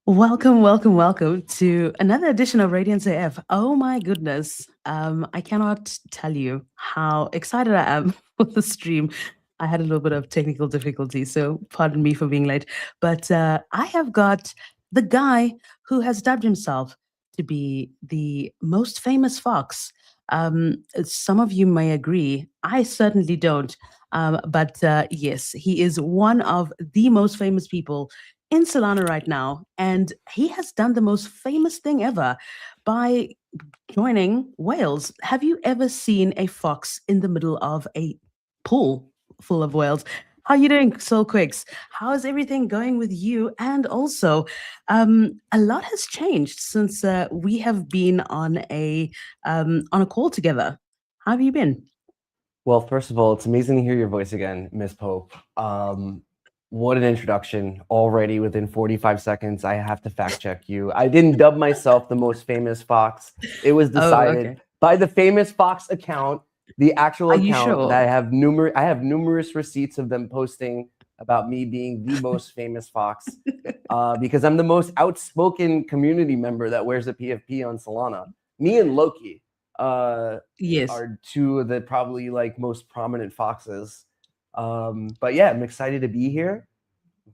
Welcome, welcome, welcome to another edition of Radiance AF. Oh my goodness. I cannot tell you how excited I am for the stream. I had a little bit of technical difficulty, so pardon me for being late. But I have got the guy who has dubbed himself to be the most famous fox. Some of you may agree. I certainly don't. But yes, he is one of the most famous people in Solana right now, and he has done the most famous thing ever by joining whales. Have you ever seen a fox in the middle of a pool full of whales? How are you doing, Soul Quicks? How is everything going with you? And also, a lot has changed since we have been on a call together. How have you been? Well, first of all, it's amazing to hear your voice again, Miss Pope. What an introduction. Already within 45 seconds, I have to fact check you. I didn't dub myself the most famous fox. It was Oh, decided okay. by the famous Fox account, the actual Are you account that sure? I have numerous receipts of them posting about me being the most famous fox. Because I'm the most outspoken community member that wears a PFP on Solana. Me and Loki. Yes. Are two of the probably like most prominent foxes. But yeah, I'm excited to be here.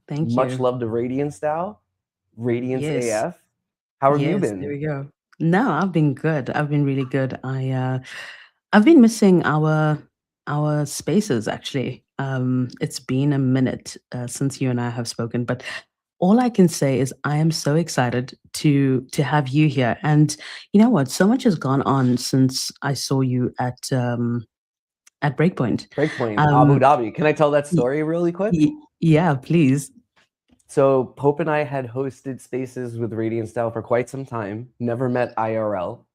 Thank Much you. love to Radiance Style, Radiance Yes. AF. How have you Yes, there been? we go. No, I've been good. I've been really good. I've been missing our spaces actually. It's been a minute since you and I have spoken, but all I can say is I am so excited to have you here. And you know what? So much has gone on since I saw you at Breakpoint. Breakpoint, Abu Um, Dhabi. Can I tell that y- story really quick? yeah, please. So Pope and I had hosted spaces with Radiant Style for quite some time. Never met IRL,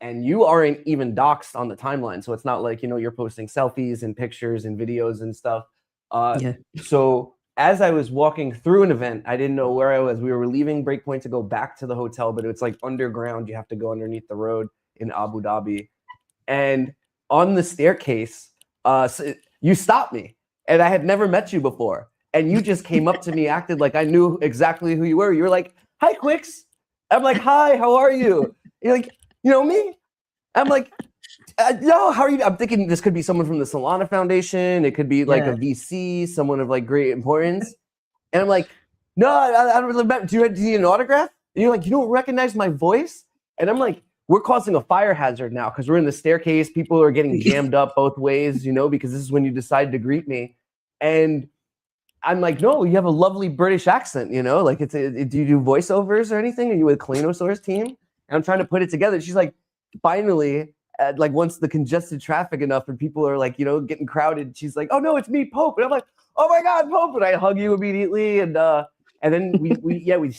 and you aren't even doxxed on the timeline, so it's not like you're posting selfies and pictures and videos and stuff. Uh, Yeah. so as I was walking through an event, I didn't know where I was. We were leaving Breakpoint to go back to the hotel, but it's like underground. You have to go underneath the road in Abu Dhabi, and on the staircase, you stopped me, and I had never met you before, and you just came up to me, acted like I knew exactly who you were. You were like, "Hi, Quicks." I'm like, "Hi, how are you?" You're like, "You know me?" I'm like, "No, how are you?" I'm thinking this could be someone from the Solana Foundation. It could be like a Yeah. VC, someone of like great importance. And I'm like, "No, I don't really remember. Do you need an autograph?" And you're like, "You don't recognize my voice?" And I'm like, we're causing a fire hazard now because we're in the staircase. People are getting jammed up both ways, because this is when you decide to greet me. And I'm like, "No, you have a lovely British accent, like do you do voiceovers or anything? Are you with Cleanosaur's team?" And I'm trying to put it together. She's like, finally, like once the congested traffic enough and people are like, getting crowded, she's like, "Oh no, it's me, Pope." And I'm like, "Oh my God, Pope." And I hug you immediately. And then we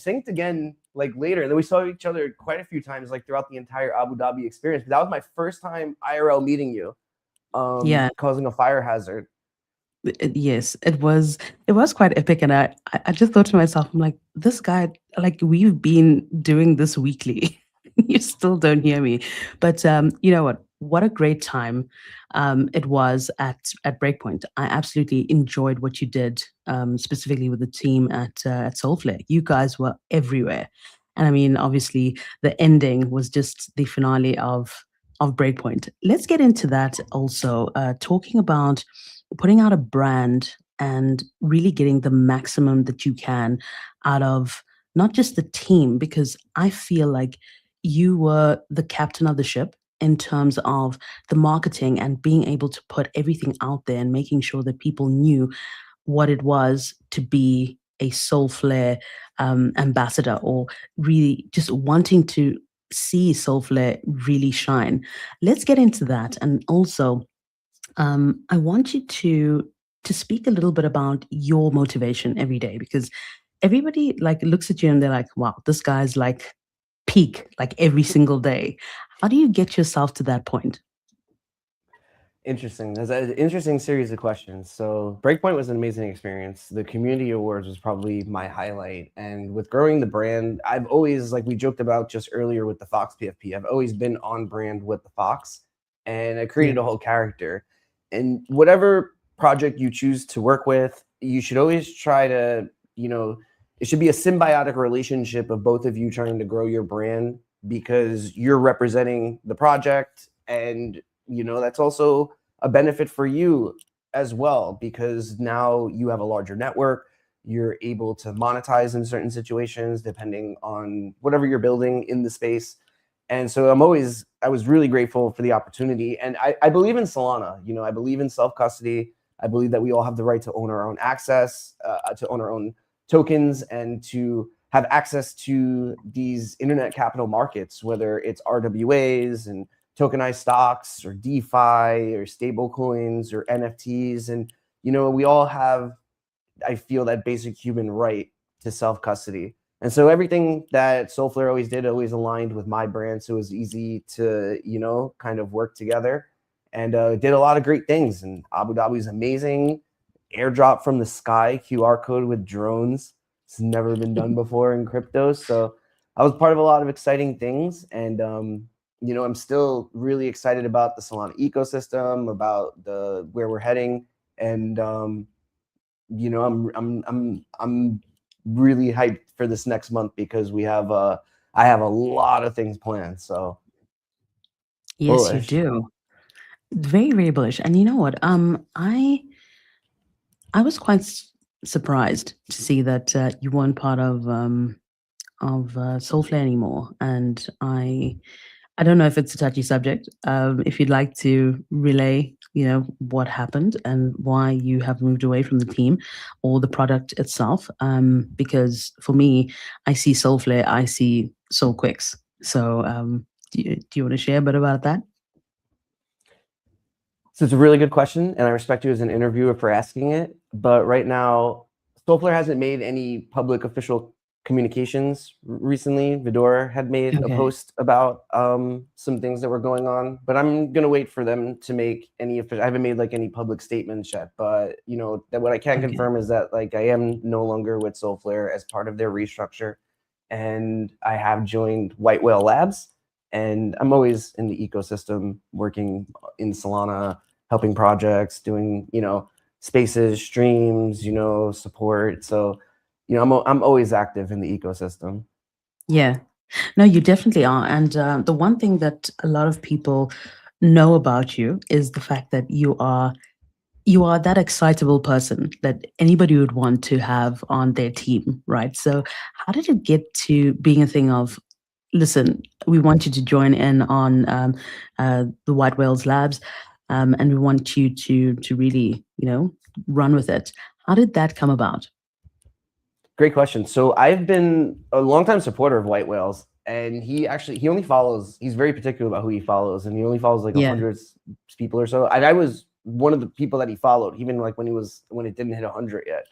synced again like later. And then we saw each other quite a few times, like throughout the entire Abu Dhabi experience. But that was my first time IRL meeting you, Yeah. causing a fire hazard. Yes, it was quite epic, and I just thought to myself, I'm like, this guy, like we've been doing this weekly, you still don't hear me. But you know what? What a great time it was at Breakpoint. I absolutely enjoyed what you did, specifically with the team at Solflare. You guys were everywhere, and I mean, obviously, the ending was just the finale of Breakpoint. Let's get into that also. Talking about putting out a brand and really getting the maximum that you can out of not just the team, because I feel like you were the captain of the ship in terms of the marketing and being able to put everything out there and making sure that people knew what it was to be a Soulflare ambassador, or really just wanting to see Soulflare really shine. Let's get into that. And also, I want you to speak a little bit about your motivation every day, because everybody like looks at you and they're like, "Wow, this guy's like peak like every single day." How do you get yourself to that point? Interesting. That's an interesting series of questions. So Breakpoint was an amazing experience. The community awards was probably my highlight. And with growing the brand, I've always, like we joked about just earlier with the Fox PFP, I've always been on brand with the Fox, and I Yeah, created a whole character. And whatever project you choose to work with, you should always try to, you know, it should be a symbiotic relationship of both of you trying to grow your brand because you're representing the project, and that's also a benefit for you as well because now you have a larger network. You're able to monetize in certain situations depending on whatever you're building in the space. And so I was really grateful for the opportunity. And I believe in Solana. I believe in self-custody. I believe that we all have the right to own our own access, to own our own tokens, and to have access to these internet capital markets, whether it's RWAs and tokenized stocks or DeFi or stable coins or NFTs. And, we all have, I feel, that basic human right to self-custody. And so everything that Solflare always did always aligned with my brand. So it was easy to, kind of work together, and did a lot of great things. And Abu Dhabi is amazing. Airdrop from the sky, QR code with drones. It's never been done before in crypto. So I was part of a lot of exciting things. And, I'm still really excited about the Solana ecosystem, about where we're heading. And, I'm really hyped for this next month because I have a lot of things planned. So Yes, you bullish. do. Very, very bullish. And you know what? I was quite surprised to see that you weren't part of Soulflare anymore, and I don't know if it's a touchy subject. If you'd like to relay, what happened and why you have moved away from the team or the product itself. Because for me, I see Soulflare, I see SoulQuicks. So, do you want to share a bit about that? So it's a really good question, and I respect you as an interviewer for asking it. But right now, Solflare hasn't made any public official communications recently. Vidor had made a Okay. post about some things that were going on, but I'm gonna wait for them to make any. I haven't made like any public statements yet, but that what I can Okay. confirm is that like I am no longer with Solflare as part of their restructure, and I have joined White Whale Labs, and I'm always in the ecosystem working in Solana, helping projects, doing spaces, streams, support. So I'm always active in the ecosystem. Yeah. No, you definitely are. And the one thing that a lot of people know about you is the fact that you are that excitable person that anybody would want to have on their team, right? So how did it get to being a thing of, listen, we want you to join in on the White Whales Labs, and we want you to really, run with it. How did that come about? Great question. So I've been a longtime supporter of White Whales, and he only follows. He's very particular about who he follows, and he only follows like Yeah. 100 people or so. And I was one of the people that he followed, even like when it didn't hit 100 yet.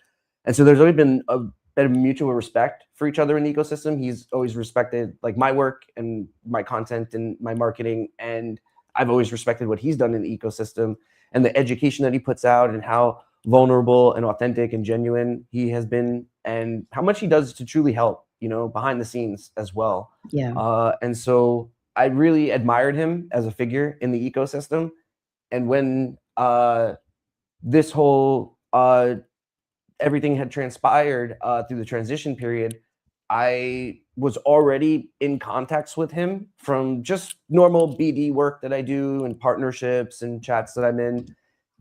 And so there's always been a bit of mutual respect for each other in the ecosystem. He's always respected like my work and my content and my marketing, and I've always respected what he's done in the ecosystem and the education that he puts out and how vulnerable and authentic and genuine he has been, and how much he does to truly help, behind the scenes as well. Yeah. And so I really admired him as a figure in the ecosystem. And when this whole everything had transpired through the transition period, I was already in contacts with him from just normal BD work that I do and partnerships and chats that I'm in.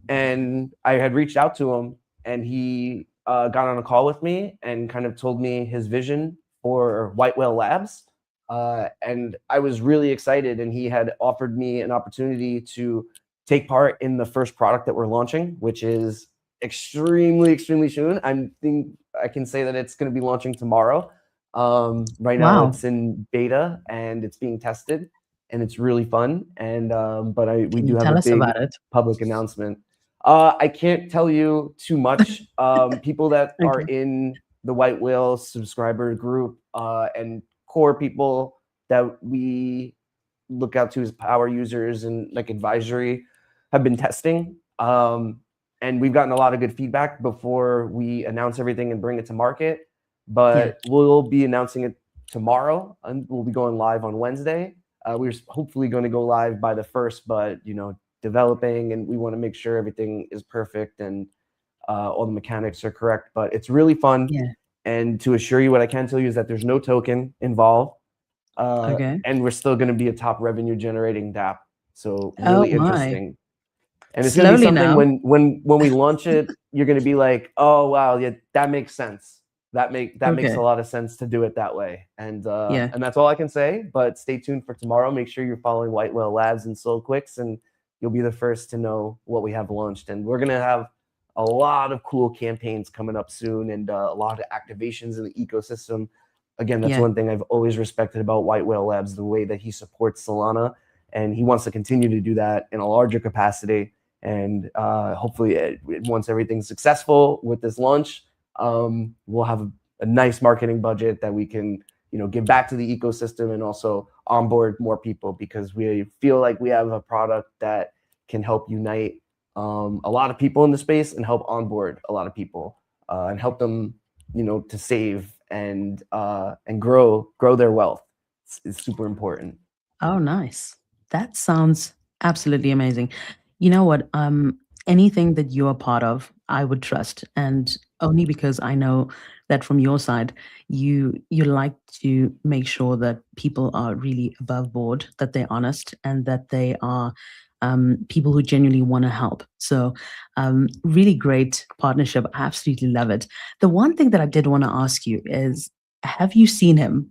And I had reached out to him, and he got on a call with me and kind of told me his vision for White Whale Labs. And I was really excited, and he had offered me an opportunity to take part in the first product that we're launching, which is extremely, extremely soon. I think I can say that it's going to be launching tomorrow. Right now Wow. it's in beta and it's being tested, and it's really fun. And but we Can do you have a tell us big about it? public announcement. I can't tell you too much. People that are Okay. in the White Whale subscriber group and core people that we look out to as power users and like advisory have been testing. And we've gotten a lot of good feedback before we announce everything and bring it to market. But we'll be announcing it tomorrow, and we'll be going live on Wednesday. We're hopefully going to go live by the 1st, but developing, and we want to make sure everything is perfect and all the mechanics are correct. But it's really fun, Yeah. And to assure you, what I can tell you is that there's no token involved, Okay. and we're still going to be a top revenue generating DApp. So Oh really my. interesting. And it's going to be Slowly something now. when we launch it, you're going to be like, oh wow, yeah, that makes sense. That makes a Okay. lot of sense to do it that way. Yeah. And that's all I can say. But stay tuned for tomorrow. Make sure you're following White Whale Labs and SoulQuicks, and you'll be the first to know what we have launched. And we're gonna have a lot of cool campaigns coming up soon, and a lot of activations in the ecosystem. Again, that's Yeah. one thing I've always respected about White Whale Labs, the way that he supports Solana, and he wants to continue to do that in a larger capacity. And hopefully, once everything's successful with this launch, we'll have a nice marketing budget that we can, give back to the ecosystem and also onboard more people, because we feel like we have a product that can help unite a lot of people in the space and help onboard a lot of people and help them, to save and grow their wealth. It's super important. Oh, nice. That sounds absolutely amazing. You know what? Anything that you're a part of, I would trust, and only because I know that from your side, you like to make sure that people are really above board, that they're honest, and that they are people who genuinely want to help. So, really great partnership. I absolutely love it. The one thing that I did want to ask you is, have you seen him?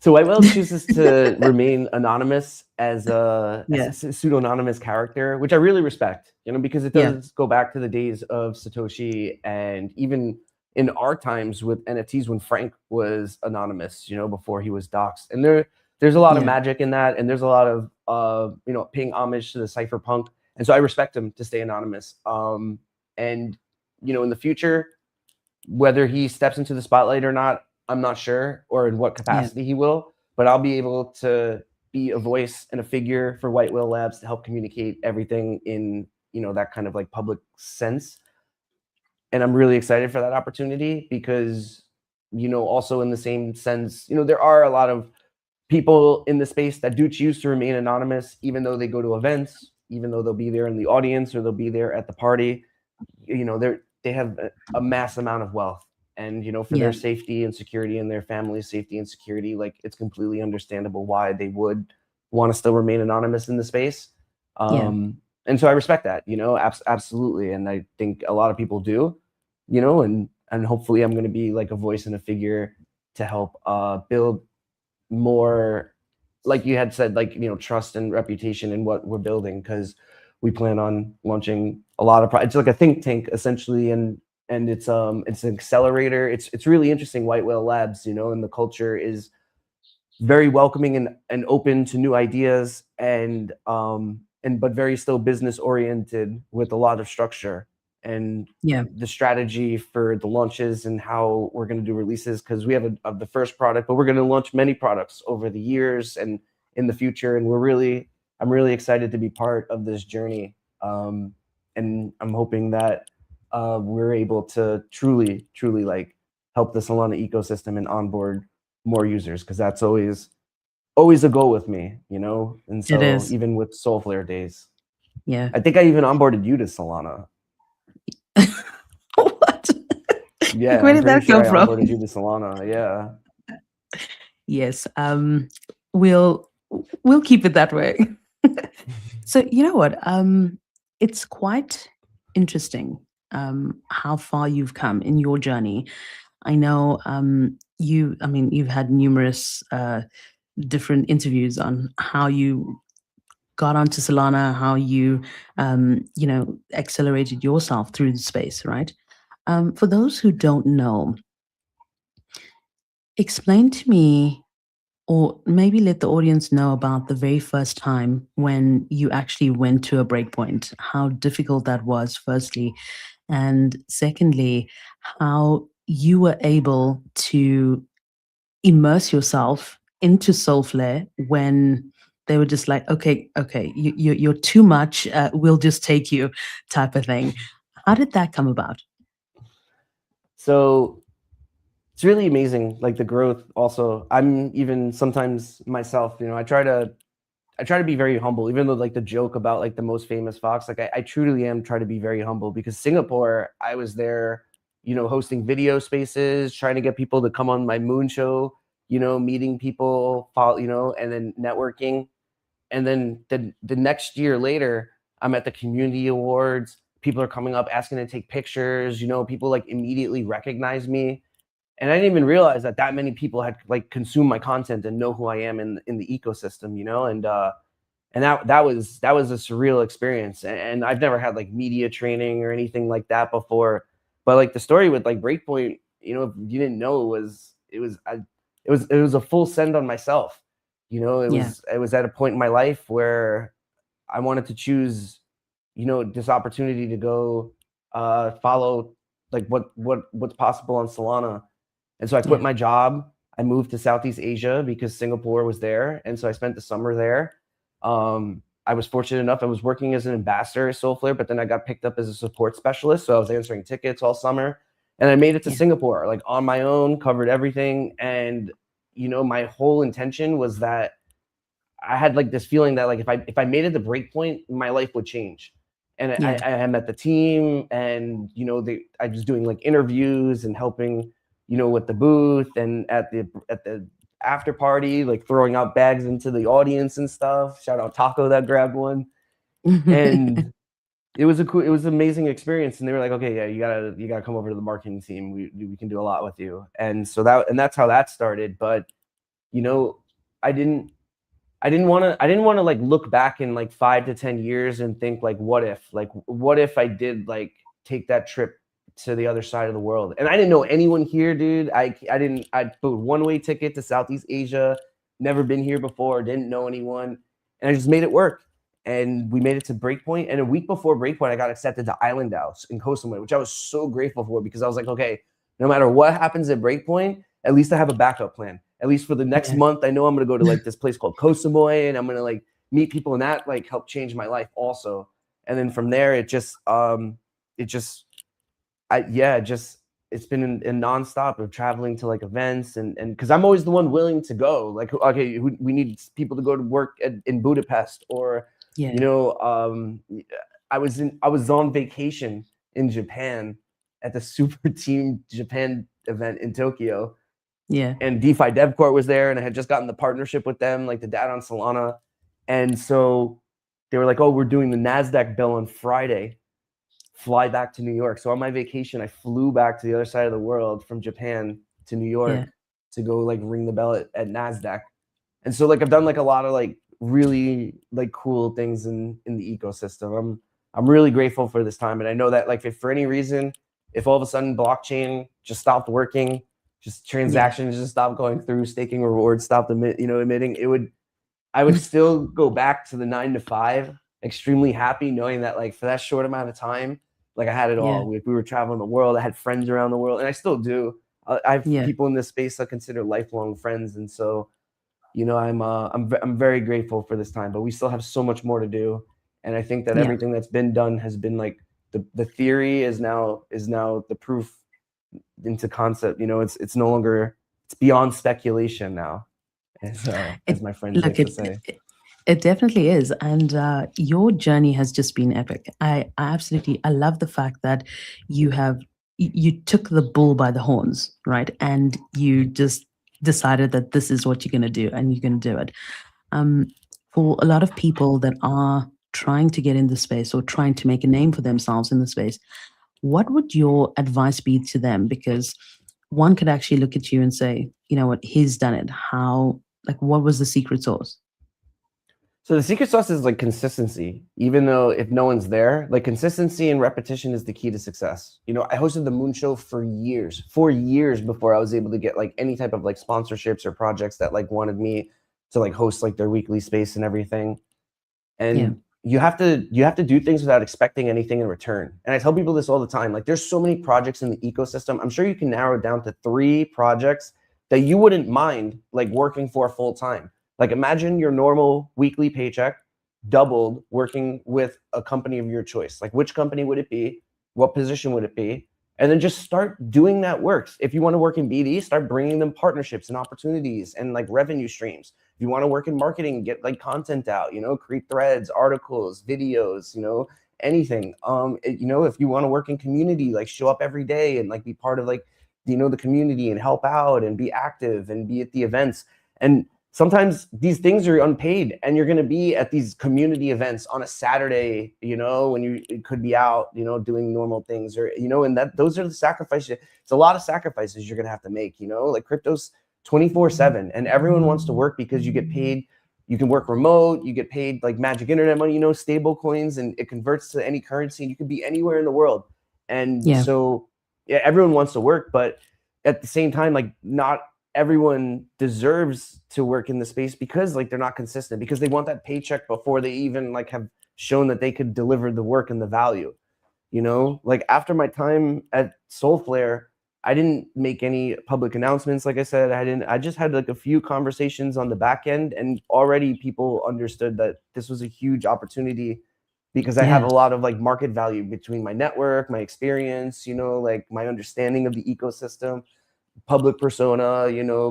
So White Whale chooses to remain anonymous as Yeah. a pseudonymous character, which I really respect, because it Yeah. does go back to the days of Satoshi, and even in our times with NFTs when Frank was anonymous, before he was doxxed. And there's a lot of Yeah. magic in that, and there's a lot of paying homage to the cypherpunk. And so I respect him to stay anonymous. And in the future, whether he steps into the spotlight or not, I'm not sure, or in what Yeah. capacity he will, but I'll be able to be a voice and a figure for White Whale Labs to help communicate everything in, that kind of like public sense. And I'm really excited for that opportunity because, also in the same sense, there are a lot of people in the space that do choose to remain anonymous, even though they go to events, even though they'll be there in the audience or they'll be there at the party. They have a mass amount of wealth, and for their Yeah. safety and security and their family's safety and security, like, it's completely understandable why they would want to still remain anonymous in the space. Yeah. And so I respect that, absolutely, and I think a lot of people do, and hopefully I'm going to be like a voice and a figure to help build more, like you had said, like, trust and reputation in what we're building, because we plan on launching a lot of it's like a think tank essentially, and it's an accelerator. It's really interesting. White Whale Labs, and the culture is very welcoming and open to new ideas, and but very still business oriented with a lot of structure and Yeah. the strategy for the launches and how we're going to do releases, because we have the first product, but we're going to launch many products over the years and in the future, and I'm really excited to be part of this journey, and I'm hoping that we're able to truly like help the Solana ecosystem and onboard more users, because that's always a goal with me, and It so is. even with Solflare days, Yeah. I think I even onboarded you to Solana. What? Like, Yeah, where I'm did pretty that sure come I from? onboarded you to Solana. Yeah. Yes. We'll we'll keep it that way. So you know what? It's quite interesting how far you've come in your journey. I know I mean, you've had numerous different interviews on how you got onto Solana, how you accelerated yourself through the space, right? For those who don't know, explain to me, or maybe let the audience know about the very first time when you actually went to a breakpoint, how difficult that was, firstly, and secondly, how you were able to immerse yourself into Solflare when they were just like, okay, you're too much. We'll just take you, type of thing. How did that come about? So it's really amazing, like the growth. Also, I'm even sometimes myself, I try to be very humble, even though like the joke about like the most famous fox, like I truly am try to be very humble, because Singapore, I was there, hosting video spaces, trying to get people to come on my moon show, meeting people, follow, and then networking. And then the next year later, I'm at the community awards. People are coming up asking to take pictures. People like immediately recognize me, and I didn't even realize that many people had like consumed my content and know who I am in the ecosystem. And that was a surreal experience. And I've never had like media training or anything like that before. But like the story with like Breakpoint, if you didn't know, it was a full send on myself. It was at a point in my life where I wanted to choose, this opportunity to go follow like what's possible on Solana. And so I quit my job. I moved to Southeast Asia because Singapore was there. And so I spent the summer there. I was fortunate enough, I was working as an ambassador at Solflare, but then I got picked up as a support specialist. So I was answering tickets all summer, and I made it to Singapore, like on my own, covered everything. And, my whole intention was that I had like this feeling that like, if I made it to Breakpoint, my life would change. And I met the team, and, I was doing like interviews and helping, with the booth and at the after party, like throwing out bags into the audience and stuff. Shout out Taco that grabbed one. And it was an amazing experience. And they were like, okay, yeah, you gotta come over to the marketing team. We can do a lot with you. And so that's how that started. But I didn't want to like look back in like 5 to 10 years and think like, what if I did like take that trip to the other side of the world? And I didn't know anyone here, dude. I put one-way ticket to Southeast Asia, never been here before, didn't know anyone, and I just made it work. And we made it to Breakpoint. And a week before Breakpoint, I got accepted to Island House in Koh Samui, which I was so grateful for, because I was like, okay, no matter what happens at Breakpoint, at least I have a backup plan. At least for the next month, I know I'm going to go to like this place called Koh Samui, and I'm going to like meet people, and that like helped change my life also. And then from there, it's been a nonstop of traveling to like events, and because I'm always the one willing to go. Like, okay, we need people to go to work in Budapest, or I was on vacation in Japan at the Super Team Japan event in Tokyo. And DeFi DevCorp was there, and I had just gotten the partnership with them, like the data on Solana. And so they were like, oh, we're doing the NASDAQ bill on Friday. Fly back to New York. So on my vacation, I flew back to the other side of the world from Japan to New York to go like ring the bell at NASDAQ. And so like I've done like a lot of like really like cool things in the ecosystem. I'm really grateful for this time. And I know that like if for any reason, if all of a sudden blockchain just stopped working, just transactions just stopped going through, staking rewards stopped emitting, I would still go back to the 9 to 5, extremely happy, knowing that like for that short amount of time, like I had it all. We were traveling the world. I had friends around the world, and I still do. I have people in this space I consider lifelong friends, and so I'm very grateful for this time. But we still have so much more to do, and I think that everything that's been done has been like the theory is now the proof into concept. It's no longer, it's beyond speculation now, as my friends like to say. It definitely is. And your journey has just been epic. I love the fact that you took the bull by the horns, right? And you just decided that this is what you're going to do, and you're going to do it. For a lot of people that are trying to get in the space or trying to make a name for themselves in the space, what would your advice be to them? Because one could actually look at you and say, you know what, he's done it. How, like, what was the secret sauce? So the secret sauce is like consistency. Even though if no one's there, like consistency and repetition is the key to success. I hosted the Moon Show for years before I was able to get like any type of like sponsorships or projects that like wanted me to like host like their weekly space and everything. And you have to do things without expecting anything in return. And I tell people this all the time. Like there's so many projects in the ecosystem. I'm sure you can narrow it down to 3 projects that you wouldn't mind like working for full time. Like imagine your normal weekly paycheck doubled working with a company of your choice. Like which company would it be? What position would it be? And then just start doing that work. If you want to work in BD, start bringing them partnerships and opportunities and like revenue streams. If you want to work in marketing, get like content out, create threads, articles, videos, anything. If you want to work in community, like show up every day and like be part of like, the community and help out and be active and be at the events. And sometimes these things are unpaid and you're going to be at these community events on a Saturday, when you could be out, doing normal things or, and those are the sacrifices. It's a lot of sacrifices you're going to have to make, like crypto's 24/7 and everyone wants to work because you get paid. You can work remote, you get paid like magic internet money, stable coins, and it converts to any currency and you can be anywhere in the world. And so yeah, everyone wants to work, but at the same time, like not everyone deserves to work in the space because like they're not consistent, because they want that paycheck before they even like have shown that they could deliver the work and the value. Like after my time at Solflare, I didn't make any public announcements. Like I said, I just had like a few conversations on the back end and already people understood that this was a huge opportunity because I have a lot of like market value between my network, my experience, like my understanding of the ecosystem, public persona,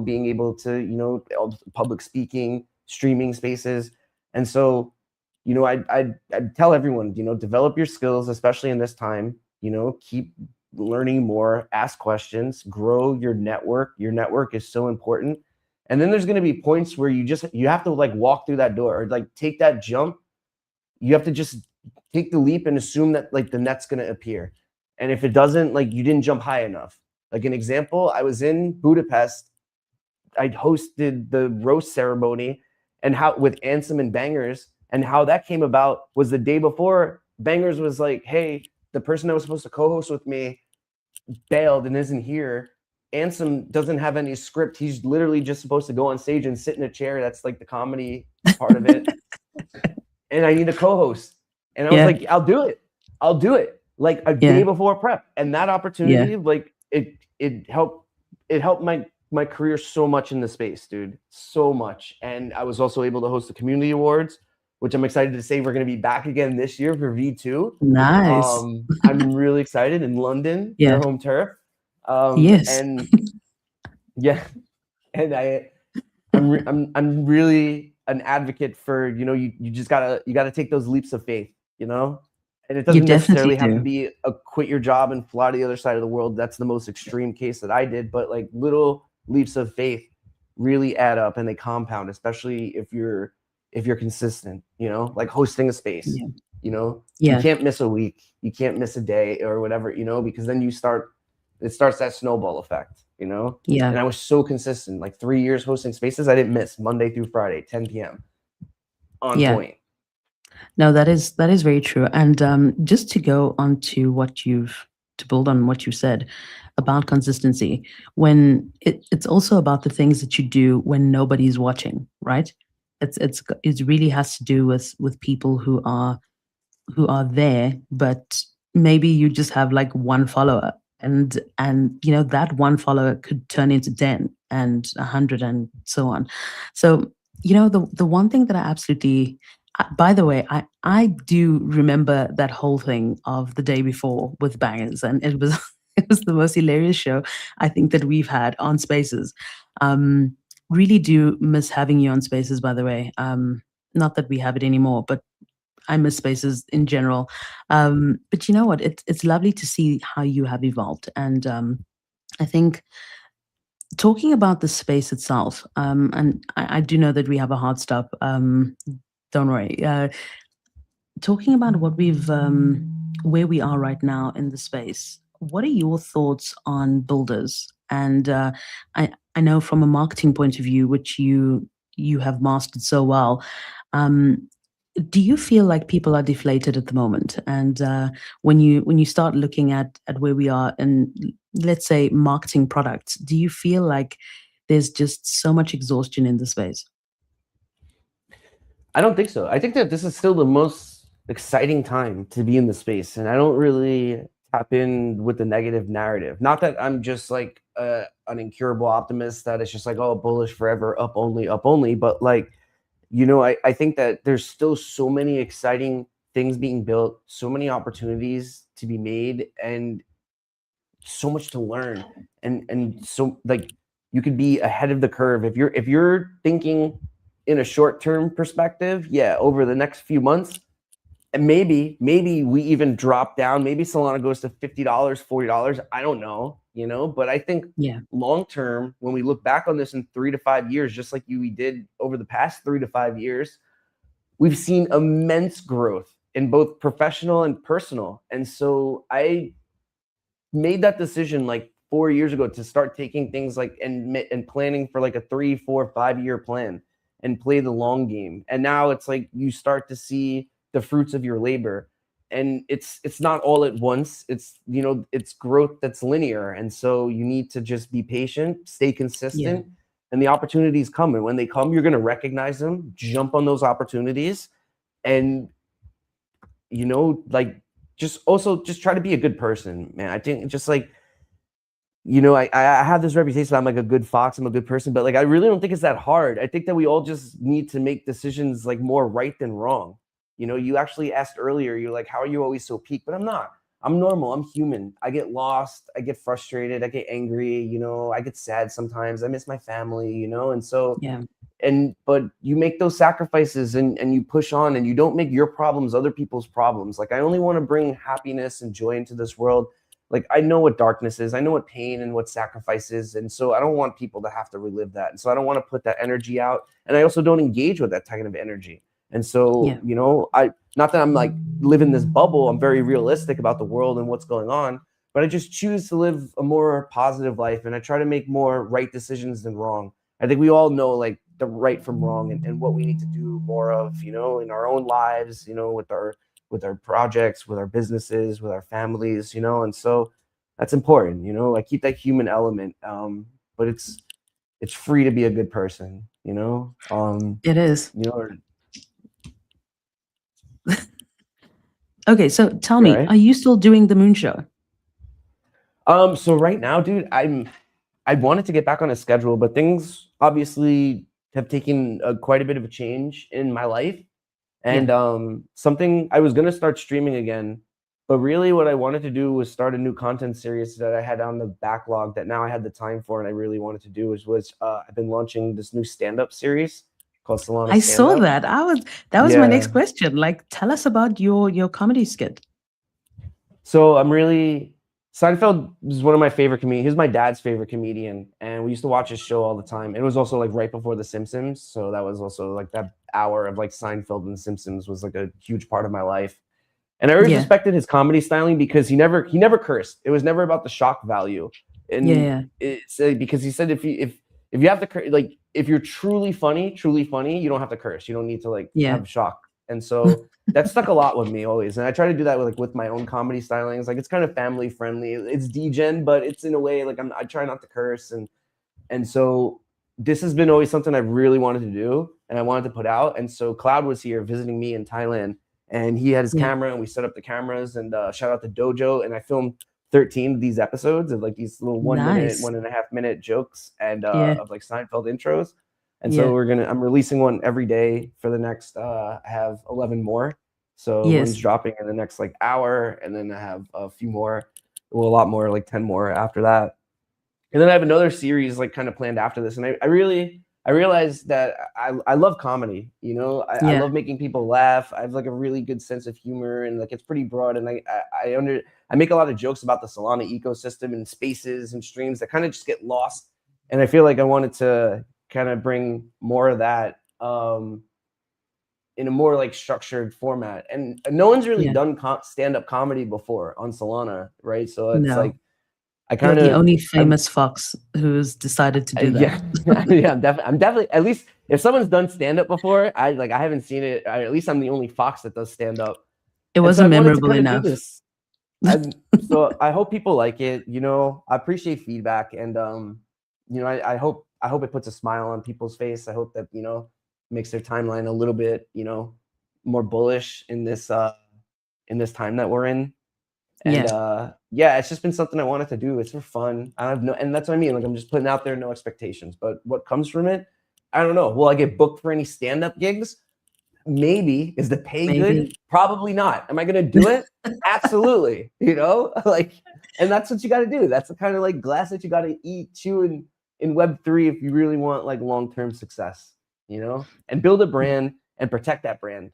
being able to, public speaking, streaming spaces. And so, I'd tell everyone, develop your skills, especially in this time, keep learning more, ask questions, grow your network. Your network is so important. And then there's going to be points where you have to like walk through that door or like take that jump. You have to just take the leap and assume that like the net's going to appear. And if it doesn't, like you didn't jump high enough. Like an example, I was in Budapest. I hosted the roast ceremony and how with Ansem and Bangers, and how that came about was the day before Bangers was like, hey, the person that was supposed to co-host with me bailed and isn't here. Ansem doesn't have any script. He's literally just supposed to go on stage and sit in a chair. That's like the comedy part of it. And I need a co-host. And I was like, I'll do it. Like a day before prep. And that opportunity, like it helped my career so much in the space, dude. So much. And I was also able to host the community awards, which I'm excited to say we're going to be back again this year for V2. Nice. I'm really excited in London, their home turf. Yes. And yeah, and I'm really an advocate for, you just gotta take those leaps of faith, and it doesn't necessarily have to be a quit your job and fly to the other side of the world. That's the most extreme case that I did, but like little leaps of faith really add up and they compound, especially if you're consistent, like hosting a space, you can't miss a week, you can't miss a day or whatever, because then it starts that snowball effect, And I was so consistent, like 3 years hosting spaces. I didn't miss Monday through Friday, 10 p.m. on point. No, that is very true. And just to go on to build on what you said about consistency, when it's also about the things that you do when nobody's watching, right? It really has to do with people who are there, but maybe you just have like one follower, and that one follower could turn into 10 and 100 and so on. So the one thing that I absolutely, by the way, I do remember that whole thing of the day before with Bangers, and it was it was the most hilarious show I think that we've had on Spaces. Really do miss having you on Spaces, by the way. Not that we have it anymore, but I miss Spaces in general. But you know what? It's lovely to see how you have evolved, and I think talking about the space itself, and I do know that we have a hard stop. Don't worry. Talking about what where we are right now in the space, what are your thoughts on builders? And I know from a marketing point of view, which you have mastered so well. Do you feel like people are deflated at the moment? And when you start looking at where we are, and let's say marketing products, do you feel like there's just so much exhaustion in the space? I don't think so. I think that this is still the most exciting time to be in the space, and I don't really tap in with the negative narrative. Not that I'm just like an incurable optimist that it's just like, oh, bullish forever, up only, but like, I think that there's still so many exciting things being built, so many opportunities to be made, and so much to learn, and so like you could be ahead of the curve if you're thinking in a short-term perspective. Yeah, over the next few months, And maybe we even drop down. Maybe Solana goes to $50, $40. I don't know, but I think Yeah. long term, when we look back on this in 3 to 5 years, just like we did over the past 3 to 5 years, we've seen immense growth in both professional and personal. And so I made that decision like 4 years ago to start taking things like and planning for like a 3, 4, 5 year plan and play the long game. And now it's like you start to see the fruits of your labor. And it's not all at once. It's growth that's linear. And so you need to just be patient, stay consistent, and the opportunities come. And when they come, you're going to recognize them, jump on those opportunities, and like just try to be a good person, man. I think just like, I have this reputation. I'm like a good fox. I'm a good person, but like, I really don't think it's that hard. I think that we all just need to make decisions like more right than wrong. You actually asked earlier, you're like, how are you always so peak? But I'm not. I'm normal. I'm human. I get lost. I get frustrated. I get angry. I get sad sometimes. I miss my family, and so, but you make those sacrifices and you push on, and you don't make your problems other people's problems. Like, I only want to bring happiness and joy into this world. Like, I know what darkness is. I know what pain and what sacrifice is. And so I don't want people to have to relive that. And so I don't want to put that energy out. And I also don't engage with that kind of energy. And so, not that I'm like living this bubble. I'm very realistic about the world and what's going on, but I just choose to live a more positive life. And I try to make more right decisions than wrong. I think we all know like the right from wrong, and what we need to do more of, in our own lives, with our projects, with our businesses, with our families, and so that's important, I keep that human element. But it's free to be a good person, It is. or, Okay, so tell me, right? are you still doing the moon show? So right now, dude, I wanted to get back on a schedule, but things obviously have taken quite a bit of a change in my life. And something I was going to start streaming again, but really what I wanted to do was start a new content series that I had on the backlog that now I had the time for, and I really wanted to do was I've been launching this new stand-up series called Solana I saw Stand-Up. that. That was my next question. Like, tell us about your comedy skit. So Seinfeld is one of my favorite comedians. He's my dad's favorite comedian, and we used to watch his show all the time. It was also like right before The Simpsons, so that was also like that hour of like Seinfeld and The Simpsons was like a huge part of my life. And I always respected his comedy styling because he never cursed. It was never about the shock value. And it's because he said if you have to like if you're truly funny, you don't have to curse. You don't need to like have shock. And so that stuck a lot with me always. And I try to do that with my own comedy stylings. Like, it's kind of family friendly. It's degen, but it's in a way like I try not to curse. And so this has been always something I really wanted to do and I wanted to put out. And so Cloud was here visiting me in Thailand, and he had his camera, and we set up the cameras, and shout out to Dojo. And I filmed 13 of these episodes of like these little 1 minute, 1.5 minute jokes and of like Seinfeld intros. And so I'm releasing one every day for the next, I have 11 more. So one's dropping in the next like hour. And then I have a few more, a lot more, like 10 more after that. And then I have another series like kind of planned after this. And I realized that I love comedy, I love making people laugh. I have like a really good sense of humor, and like, it's pretty broad. And I make a lot of jokes about the Solana ecosystem and spaces and streams that kind of just get lost. And I feel like I wanted to kind of bring more of that in a more like structured format. And no one's really done stand-up comedy before on Solana, right? So it's like you're the only famous fox who's decided to do that. I'm definitely, at least if someone's done stand-up before, I haven't seen it. At least I'm the only fox that does stand-up. It wasn't memorable enough. So I hope people like it. I appreciate feedback, and I hope it puts a smile on people's face. I hope that makes their timeline a little bit more bullish in this time that we're in. And it's just been something I wanted to do. It's for fun. And that's what I mean. Like, I'm just putting out there, no expectations. But what comes from it, I don't know. Will I get booked for any stand-up gigs? Maybe. Is the pay good? Probably not. Am I gonna do it? Absolutely. Like, and that's what you got to do. That's the kind of like glass that you got to eat, chew in Web3 if you really want like long-term success. And build a brand and protect that brand.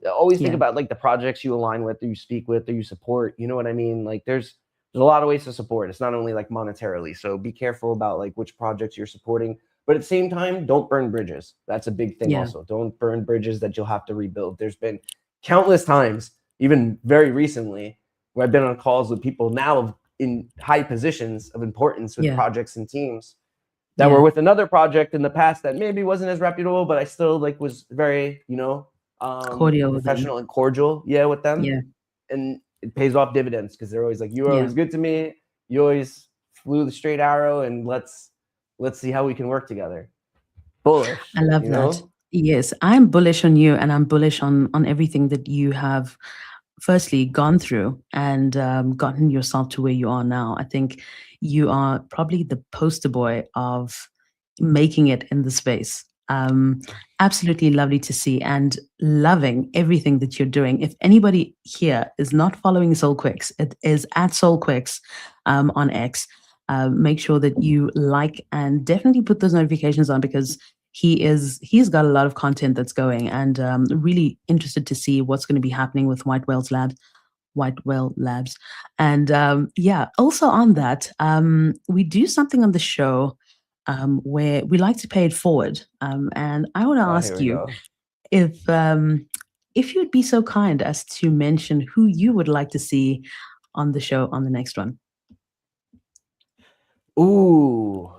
always think Yeah. about like the projects you align with, or you speak with, or you support. You know what I mean? Like there's a lot of ways to support. It's not only like monetarily. So be careful about like which projects you're supporting. But at the same time, don't burn bridges. That's a big thing Yeah. also. Don't burn bridges that you'll have to rebuild. There's been countless times, even very recently, where I've been on calls with people now in high positions of importance with Yeah. projects and teams that were Yeah. with another project in the past that maybe wasn't as reputable, but I still like was very, Cordial with them. professional and cordial, yeah, with them. Yeah. And it pays off dividends because they're always like, you were Yeah. always good to me. You always flew the straight arrow, and let's see how we can work together. Bullish, I love you that. know? Yes, I'm bullish on you, and I'm bullish on everything that you have. Firstly, gone through and gotten yourself to where you are now. I think you are probably the poster boy of making it in the space. Absolutely lovely to see, and loving everything that you're doing. If anybody here is not following SoulQuicks, it is at SoulQuicks on X. Make sure that you like and definitely put those notifications on, because he's got a lot of content that's going, and really interested to see what's going to be happening with White Whale Labs. And yeah, also on that, we do something on the show where we like to pay it forward. And I want to Oh, here ask we you go. if you'd be so kind as to mention who you would like to see on the show on the next one. Ooh.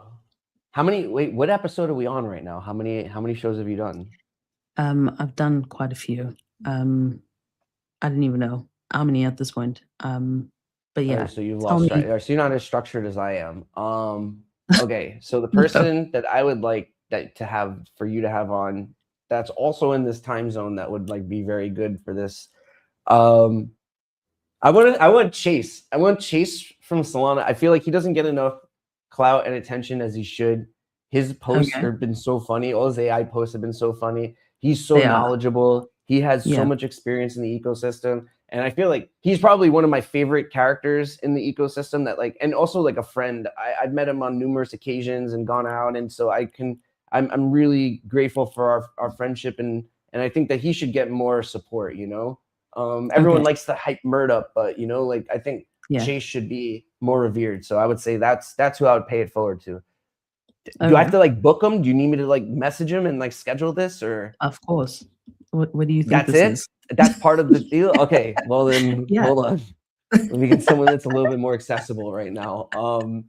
What episode are we on right now? How many shows have you done? I've done quite a few. I don't even know how many at this point. But yeah, So you've tell lost track. me. So you're not as structured as I am. Okay. So the person that I would like that to have for you to have on that's also in this time zone that would like be very good for this. I want Chase. I want Chase from Solana. I feel like he doesn't get enough clout and attention as he should. His posts Okay, have been so funny. All his AI posts have been so funny. He's so they are. knowledgeable. He has so Yeah, much experience in the ecosystem. And I feel like he's probably one of my favorite characters in the ecosystem that like, and also like a friend. I've met him on numerous occasions and gone out. And so I'm really grateful for our friendship. And I think that he should get more support, you know? Everyone okay, likes to hype Murd up, but you know, like I think yeah, Chase should be more revered. So I would say that's who I would pay it forward to. Do I have okay. to like book him? Do you need me to like message him and like schedule this, or Of course. What do you think that's this it? is? That's part of the deal. Okay, well then Yeah. hold on. Let me get someone that's a little bit more accessible right now. Oh,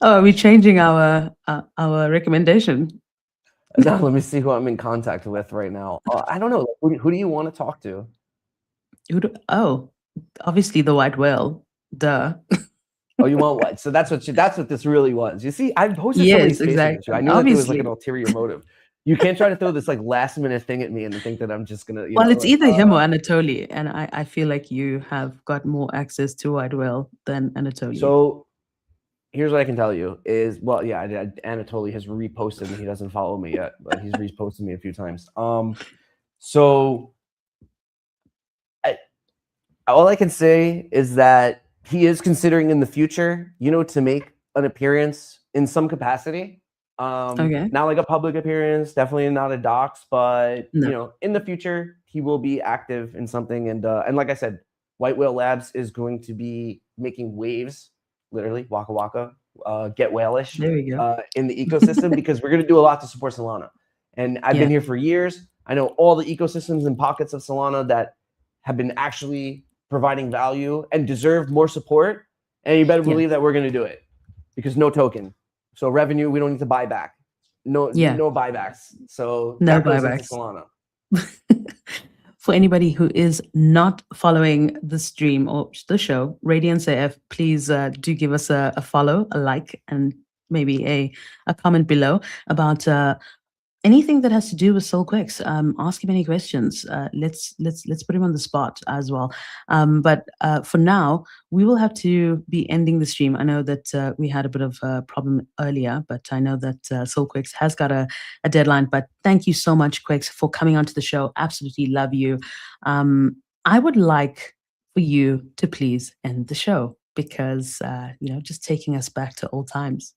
are we changing our recommendation? Now let me see who I'm in contact with right now. I don't know. Who do you want to talk to? Oh, obviously the white whale. Duh. Oh, you want what? So that's what this really was. You see, I've hosted so many Yes, spaces with you. I exactly. knew that there was like an Obviously. ulterior motive. You can't try to throw this like last minute thing at me and think that I'm just gonna, Well, it's like either him or Anatoly, and I feel like you have got more access to white whale than Anatoly. So here's what I can tell you is, well, yeah, Anatoly has reposted me. He doesn't follow me yet, but he's reposted me a few times. So all I can say is that he is considering in the future, to make an appearance in some capacity. Okay. Not like a public appearance, definitely not a docs, but No. in the future he will be active in something. And like I said, White Whale Labs is going to be making waves, literally waka waka, get whalish There we go. in the ecosystem because we're going to do a lot to support Solana. And I've been here for years. I know all the ecosystems and pockets of Solana that have been actually providing value and deserve more support. And you better believe that we're going to do it because no token. So revenue, we don't need to buy back. No buybacks. So No that goes into buybacks. Solana. For anybody who is not following the stream or the show, Radiance AF, please do give us a follow, a like, and maybe a comment below about anything that has to do with SoulQuicks. Ask him any questions. Let's put him on the spot as well. But for now, we will have to be ending the stream. I know that we had a bit of a problem earlier, but I know that SoulQuicks has got a deadline. But thank you so much, Quicks, for coming onto the show. Absolutely love you. I would like for you to please end the show because just taking us back to old times.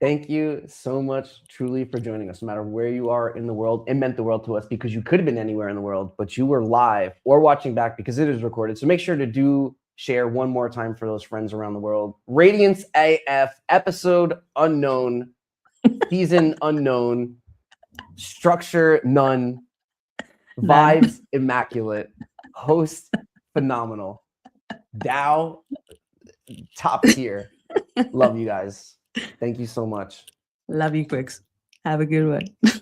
Thank you so much, truly, for joining us. No matter where you are in the world, it meant the world to us because you could have been anywhere in the world, but you were live or watching back because it is recorded. So make sure to do share one more time for those friends around the world. Radiance AF, episode unknown, season unknown, structure none, vibes immaculate, host phenomenal, Dow top tier. Love you guys. Thank you so much. Love you, Quicks. Have a good one.